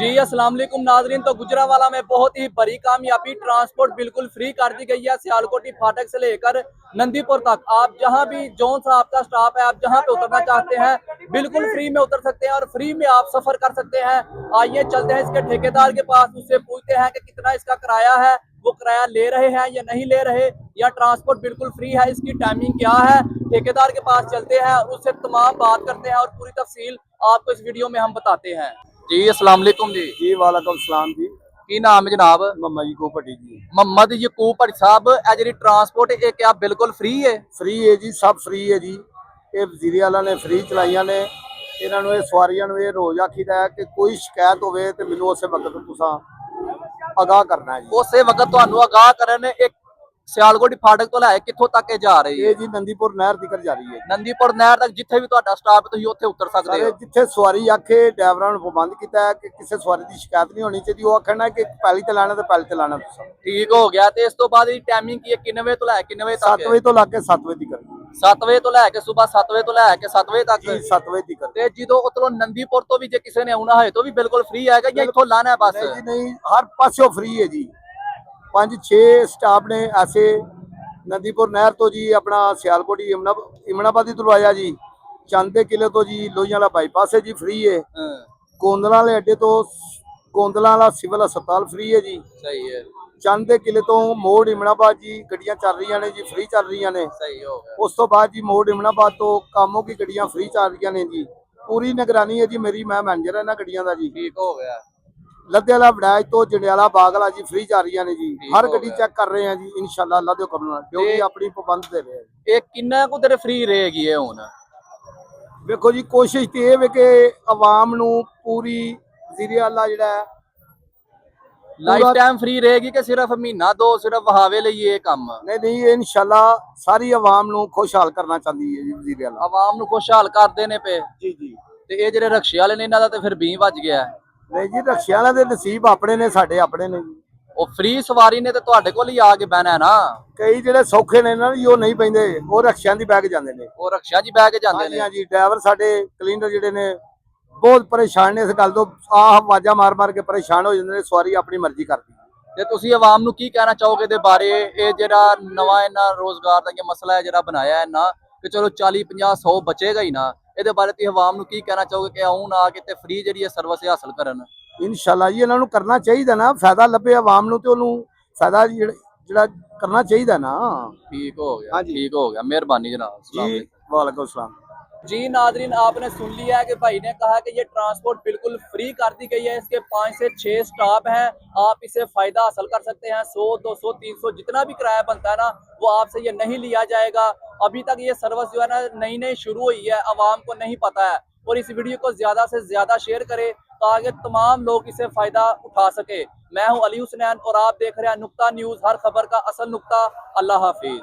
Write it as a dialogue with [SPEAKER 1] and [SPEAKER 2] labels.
[SPEAKER 1] जी अस्सलाम वालेकुम नाजरीन। तो गुजरांवाला में बहुत ही बड़ी कामयाबी, ट्रांसपोर्ट बिल्कुल फ्री कर दी गई है। सियालकोटी फाटक से लेकर नंदीपुर तक आप जहां भी जोन सा आपका स्टॉप है, आप जहां पे उतरना चाहते हैं बिल्कुल फ्री में उतर सकते हैं और फ्री में आप सफर कर सकते हैं। आइए चलते हैं इसके ठेकेदार के पास, उससे पूछते हैं कि कितना इसका किराया है, वो किराया ले रहे हैं या नहीं ले रहे, या ट्रांसपोर्ट बिल्कुल फ्री है, इसकी टाइमिंग क्या है। ठेकेदार के पास चलते हैं और उससे तमाम बात करते हैं और पूरी तफसील आपको इस वीडियो में हम बताते हैं। जी अस्सलाम वालेकुम जी।
[SPEAKER 2] जी वालेकुम सलाम जी।
[SPEAKER 1] की नाम है जनाब?
[SPEAKER 2] मम्मा जी को भट्टी जी।
[SPEAKER 1] मोहम्मद यकूब भट्टी साहब, ਇਹ ਜਿਹੜੀ ट्रांसपोर्ट ਇਹ क्या बिल्कुल फ्री है?
[SPEAKER 2] फ्री है जी, सब फ्री है जी। ये वजीरे वाला ने फ्री चलाइया ने। इन्हों ये सवारियों ये रोज आखीदा है कि कोई शिकायत होवे ते मैनूं उस वक्त तुसां आगाह करना है जी।
[SPEAKER 1] ਉਸੇ ਵਕਤ ਤੁਹਾਨੂੰ ਆਗਾਹ ਕਰਨ। ਇੱਕ ਸਿਆਲਕੋਟ ਫਾਟਕ ਤੋਂ ਲੈ ਕੇ ਕਿੱਥੋਂ ਤੱਕ ਇਹ ਜਾ ਰਹੀ
[SPEAKER 2] ये
[SPEAKER 1] ਹੈ?
[SPEAKER 2] जी नंदीपुर नहर तक जा रही है।
[SPEAKER 1] ਨੰਦੀਪੁਰ ਨਹਿਰ ਤੱਕ ਜਿੱਥੇ ਵੀ ਤੁਹਾਡਾ ਸਟਾਪ ਤੁਸੀਂ ਉੱਥੇ ਉਤਰ ਸਕਦੇ
[SPEAKER 2] सारे
[SPEAKER 1] ਹੋ।
[SPEAKER 2] जिथे सवारी आखे ड्राइवरां नूं पाबंद कीता है कि किसी सवारी की शिकायत नहीं होनी चाहिए। वो आखना है कि पैली ते लाना ते पैली ते लाना तुसां।
[SPEAKER 1] ਠੀਕ ਹੋ ਗਿਆ। ਤੇ ਇਸ ਤੋਂ ਬਾਅਦ ਇਹਦੀ ਟਾਈमिंग ਕੀ ਹੈ, ਕਿੰਨੇ ਵਜੇ ਤੋਂ ਲੈ ਕੇ ਕਿੰਨੇ ਵਜੇ
[SPEAKER 2] 7
[SPEAKER 1] ਤੱਕ?
[SPEAKER 2] बजे तो लाके 7 बजे तक
[SPEAKER 1] 7 ਵਜੇ ਤੋਂ ਲੈ ਕੇ ਸਵੇਰ 7 ਵਜੇ ਤੋਂ ਲੈ ਕੇ 7 ਵਜੇ ਤੱਕ।
[SPEAKER 2] जी 7 बजे तक।
[SPEAKER 1] ਤੇ ਜਦੋਂ ਉਤਰੋਂ ਨੰਦੀਪੁਰ ਤੋਂ ਵੀ ਜੇ ਕਿਸੇ ਨੇ ਆਉਣਾ ਹੋਏ ਤਾਂ ਵੀ ਬਿਲਕੁਲ ਫ੍ਰੀ ਹੈਗਾ ਜਾਂ ਇੱਥੋਂ ਲਾਣਾ ਹੈ ਬਸ?
[SPEAKER 2] नहीं जी नहीं, हर पासों फ्री है जी। 5-6 स्टाफ ने ऐसे नंदीपुर नहर तो जी अपना सियालकोटी इमनाबादी तुलवाया जी। चंद के किले तो जी लोहियां वाला बाईपास है जी, फ्री है।
[SPEAKER 1] ਹਾਂ
[SPEAKER 2] गोंदला वाले अड्डे तो गोंदला वाला सिविल अस्पताल फ्री है जी।
[SPEAKER 1] ਸਹੀ ਹੈ,
[SPEAKER 2] चंद के किले तो मोड़ इमनाबाद जी गड्डियां चल रही ने जी, फ्री चल रही ने।
[SPEAKER 1] ਸਹੀ ਹੋ ਗਿਆ।
[SPEAKER 2] उस तो बाद जी मोड़ इमनाबाद तो कामों की गड्डियां फ्री चल रही ने जी। पूरी निगरानी है जी मेरी, मैं मैनेजर है ना गड्डियां का जी।
[SPEAKER 1] ਠੀਕ ਹੋ ਗਿਆ।
[SPEAKER 2] लद्दे वाला वड़ैच तो जंडियाला बाग वाला जी फ्री जा रही ने जी।
[SPEAKER 1] ठीक
[SPEAKER 2] हर
[SPEAKER 1] हो
[SPEAKER 2] गड्डी
[SPEAKER 1] गया।
[SPEAKER 2] चेक कर रहे हैं जी इंशाल्लाह अल्लाह दे हुक्म नाल, जो भी
[SPEAKER 1] ते-
[SPEAKER 2] अपनी पाबंद दे रहे हैं।
[SPEAKER 1] ਇਹ ਕਿੰਨਾ ਕੁ ਦੇਰ ਫ੍ਰੀ ਰਹੇਗੀ ਇਹ ਹੁਣ?
[SPEAKER 2] ਵੇਖੋ ਜੀ ਕੋਸ਼ਿਸ਼ ਤੇ ਇਹ ਵੇ ਕਿ ਆਵਾਮ ਨੂੰ ਪੂਰੀ ਵਜ਼ੀਰੇ ਆਲਾ ਜਿਹੜਾ ਹੈ
[SPEAKER 1] ਲਾਈਫ ਟਾਈਮ ਫ੍ਰੀ ਰਹੇਗੀ ਕਿ ਸਿਰਫ ਮਹੀਨਾ ਦੋ ਸਿਰਫ ਵਹਾਵੇ ਲਈ ਇਹ ਕੰਮ?
[SPEAKER 2] ਨਹੀਂ ਇਹ ਇਨਸ਼ਾਅੱਲਾ ਸਾਰੀ ਆਵਾਮ ਨੂੰ ਖੁਸ਼ਹਾਲ ਕਰਨਾ ਚਾਹੁੰਦੀ ਹੈ ਜੀ ਵਜ਼ੀਰੇ ਆਲਾ।
[SPEAKER 1] ਆਵਾਮ ਨੂੰ ਖੁਸ਼ਹਾਲ ਕਰਦੇ ਨੇ ਪਏ।
[SPEAKER 2] ਜੀ ਜੀ।
[SPEAKER 1] ਤੇ ਇਹ ਜਿਹੜੇ ਰਕਸ਼ੇ ਵਾਲੇ ਨੇ ਇਹਨਾਂ ਦਾ ਤੇ ਫਿਰ 20 ਵੱਜ ਗਿਆ।
[SPEAKER 2] ਨਹੀਂ ਜੀ ਰਕਸ਼ਿਆਂ ਵਾਲਿਆਂ ਦੇ ਨਸੀਬ ਆਪਣੇ ਨੇ, ਸਾਡੇ ਆਪਣੇ ਨੇ ਜੀ।
[SPEAKER 1] ਉਹ ਫ੍ਰੀ ਸਵਾਰੀ ਨੇ ਤੇ ਤੁਹਾਡੇ ਕੋਲ ਹੀ ਆ ਕੇ ਬਹਿਣਾ ਹੈ ਨਾ।
[SPEAKER 2] ਕਈ ਜਿਹੜੇ ਸੌਖੇ ਨੇ ਨਾ ਜੀ ਉਹ ਨਹੀਂ ਪੈਂਦੇ, ਉਹ ਰਕਸ਼ਿਆਂ ਦੀ ਬਹਿ ਕੇ ਜਾਂਦੇ ਨੇ।
[SPEAKER 1] ਉਹ ਰਕਸ਼ਾ 'ਚ ਬਹਿ ਕੇ ਜਾਂਦੇ
[SPEAKER 2] ਹਾਂਜੀ
[SPEAKER 1] ਨੇ।
[SPEAKER 2] ਹਾਂਜੀ, ਡਰਾਈਵਰ ਸਾਡੇ ਕਲੀਨਰ ਜਿਹੜੇ ਨੇ ਬਹੁਤ ਪਰੇਸ਼ਾਨ ਨੇ ਇਸ ਗੱਲ ਤੋਂ। ਆਹ ਆਵਾਜ਼ਾਂ ਮਾਰ ਮਾਰ ਕੇ ਪਰੇਸ਼ਾਨ ਹੋ ਜਾਂਦੇ ਨੇ, ਸਵਾਰੀ ਆਪਣੀ ਮਰਜ਼ੀ ਕਰਦੀ।
[SPEAKER 1] ਤੇ ਤੁਸੀਂ ਆਵਾਮ ਨੂੰ ਕੀ ਕਹਿਣਾ ਚਾਹੋਗੇ ਇਹਦੇ ਬਾਰੇ? ਇਹ ਜਿਹੜਾ ਨਵਾਂ ਇਹਨਾਂ ਰੋਜ਼ਗਾਰ ਦਾ ਇਹ ਮਸਲਾ ਹੈ ਜਿਹੜਾ ਬਣਾਇਆ ਹੈ ਨਾ, ਕਿ ਚਲੋ 40-50-100 ਬਚੇਗਾ ਹੀ ਨਾ, ਇਹਦੇ ਬਾਰੇ ਤੁਸੀਂ ਆਵਾਮ ਨੂੰ ਕੀ ਕਹਿਣਾ ਚਾਹੋਗੇ ਕਿ ਆਉਣ ਆ ਕੇ ਤੇ ਫ੍ਰੀ ਜਿਹੜੀ ਹੈ ਸਰਵਿਸ ਹਾਸਲ ਕਰਨ?
[SPEAKER 2] ਇਨਸ਼ਾਅੱਲਾ ਜੀ ਇਹਨਾਂ ਨੂੰ ਕਰਨਾ ਚਾਹੀਦਾ ਨਾ, ਫਾਇਦਾ ਲੱਭੇ ਆਵਾਮ ਨੂੰ ਤੇ ਉਹਨੂੰ ਫਾਇਦਾ ਜਿਹੜਾ ਕਰਨਾ ਚਾਹੀਦਾ ਨਾ।
[SPEAKER 1] ठीक हो गया,
[SPEAKER 2] हाँ जी।
[SPEAKER 1] ठीक हो गया, मेहरबानी जनाब। अस्सलाम
[SPEAKER 2] जी
[SPEAKER 1] वालेकुम।
[SPEAKER 2] वालेकुम सलाम।
[SPEAKER 1] जी नाजरीन, आपने सुन लिया है कि भाई ने कहा कि ये ट्रांसपोर्ट बिल्कुल फ्री कर दी गई है। इसके 5 से 6 स्टॉप हैं, आप इससे फायदा हासिल कर सकते हैं। 100, 200, 300 जितना भी किराया बनता है ना, वो आपसे ये नहीं लिया जाएगा। अभी तक ये सर्विस जो है ना नई नई शुरू हुई है, आवाम को नहीं पता है। और इस वीडियो को ज्यादा से ज्यादा शेयर करें ताकि तमाम लोग इससे फायदा उठा सके। मैं हूं अली हुसनैन और आप देख रहे हैं नुक्ता न्यूज, हर खबर का असल नुक्ता। अल्लाह हाफिज।